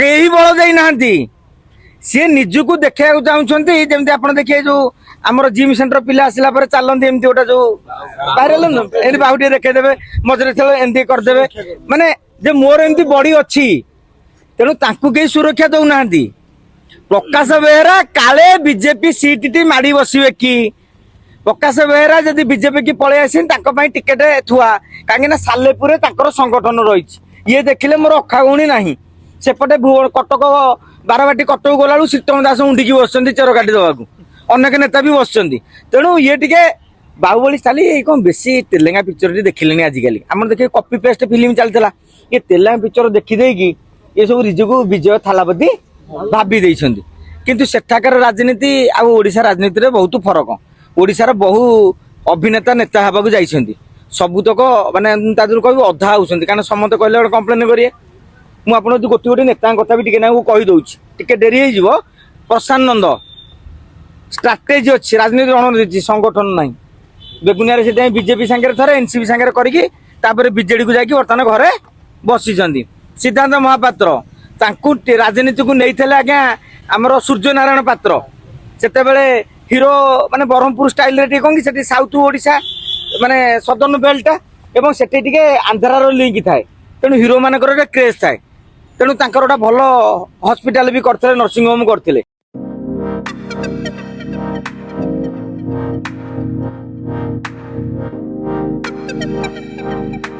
କେହି ବଳ ଦେଇନାହାନ୍ତି। ସିଏ ନିଜକୁ ଦେଖେଇବାକୁ ଚାହୁଁଛନ୍ତି ଯେମିତି ଆପଣ ଦେଖିବେ ଯୋଉ ଆମର ଜିମ୍ ସେଣ୍ଟର ପିଲା ଆସିଲା ପରେ ଚାଲନ୍ତି ଏମିତି ଗୋଟେ ଯୋଉ ଭାଇରାଲ ଏମିତି ବାହୁ ଟିକେ ଦେଖେଇଦେବେ ମଝିରେ ଥେଳ ଏମିତି କରିଦେବେ ମାନେ ଯେ ମୋର ଏମିତି ବଡି ଅଛି। ତେଣୁ ତାଙ୍କୁ କେହି ସୁରକ୍ଷା ଦଉନାହାନ୍ତି। ପ୍ରକାଶ ବେହେରା କାଳେ ବିଜେପି ସିଟ୍ ମାଡି ବସିବେ କି? ପ୍ରକାଶ ବେହେରା ଯଦି ବିଜେପି କି ପଳେଇ ଆସିନି ତାଙ୍କ ପାଇଁ ଟିକେଟ ଥୁଆ କାହିଁକି ନା ସାଲେପୁରରେ ତାଙ୍କର ସଂଗଠନ ରହିଛି। ଇଏ ଦେଖିଲେ ମୋର ଅଖାଗଉଣୀ ନାହିଁ। ସେପଟେ କଟକ ବାରବାଟୀ କଟକ ଗଲାବେଳକୁ ଶୀତମ ଦାସ ଉଣ୍ଡିକି ବସିଛନ୍ତି ଚେର କାଟି ଦେବାକୁ। ଅନେକ ନେତା ବି ବସିଛନ୍ତି। ତେଣୁ ଇଏ ଟିକେ ବାହୁବଳି ଚାଲି କଣ ବେଶୀ ତେଲେଙ୍ଗା ପିକ୍ଚର ଟି ଦେଖିଲେଣି ଆଜିକାଲି। ଆମର ଦେଖିବେ କପି ପେଷ୍ଟ ଫିଲ୍ମ ଚାଲିଥିଲା। ଏ ତେଲେଙ୍ଗା ପିକ୍ଚର ଦେଖିଦେଇକି ଏସବୁ ନିଜକୁ ବିଜୟ ଥାଲାପତି ଭାବି ଦେଇଛନ୍ତି। କିନ୍ତୁ ସେଠାକାର ରାଜନୀତି ଆଉ ଓଡିଶା ରାଜନୀତିରେ ବହୁତ ଫରକ। ଓଡିଶାର ବହୁ ଅଭିନେତା ନେତା ହେବାକୁ ଯାଇଛନ୍ତି। ସବୁତକ ମାନେ ତା ଦେହରୁ କହିବି ଅଧା ହଉଛନ୍ତି କାରଣ ସମସ୍ତେ କହିଲେ ଗୋଟେ କମ୍ପ୍ଲେନ କରିବେ। ମୁଁ ଆପଣଙ୍କୁ ଗୋଟିଏ ଗୋଟିଏ ନେତାଙ୍କ କଥା ବି ଟିକେ ନାକୁ କହିଦଉଛି ଟିକେ ଡେରି ହେଇଯିବ। ପ୍ରଶାନ୍ତ ନନ୍ଦ ଷ୍ଟ୍ରାଟେଜି ଅଛି ରାଜନୀତି ରଣନୀତି ସଂଗଠନ ନାହିଁ। ବେଗୁନିଆରେ ସେଥିପାଇଁ ବିଜେପି ସାଙ୍ଗରେ ଥରେ ଏନସିପି ସାଙ୍ଗରେ କରିକି ତାପରେ ବିଜେଡି କୁ ଯାଇକି ବର୍ତ୍ତମାନ ଘରେ ବସିଛନ୍ତି। ସିଦ୍ଧାନ୍ତ ମହାପାତ୍ର ତାଙ୍କୁ ରାଜନୀତିକୁ ନେଇଥିଲେ ଆଜ୍ଞା ଆମର ସୂର୍ଯ୍ୟ ନାରାୟଣ ପାତ୍ର। ସେତେବେଳେ ହିରୋ ମାନେ ବ୍ରହ୍ମପୁର ଷ୍ଟାଇଲରେ ଟିକେ କଣ କି ସେଠି ସାଉଥ ଓଡିଶା ମାନେ ସଦର୍ଣ୍ଣ ବେଲ୍ଟ ଏବଂ ସେଠି ଟିକେ ଆନ୍ଧ୍ରାର ଲିଙ୍କ ଥାଏ। ତେଣୁ ହିରୋ ମାନଙ୍କର ଗୋଟେ କ୍ରେଜ ଥାଏ। ତେଣୁ ତାଙ୍କର ଗୋଟେ ଭଲ ହସ୍ପିଟାଲ ବି କରିଥିଲେ ନର୍ସିଂ ହୋମ କରିଥିଲେ।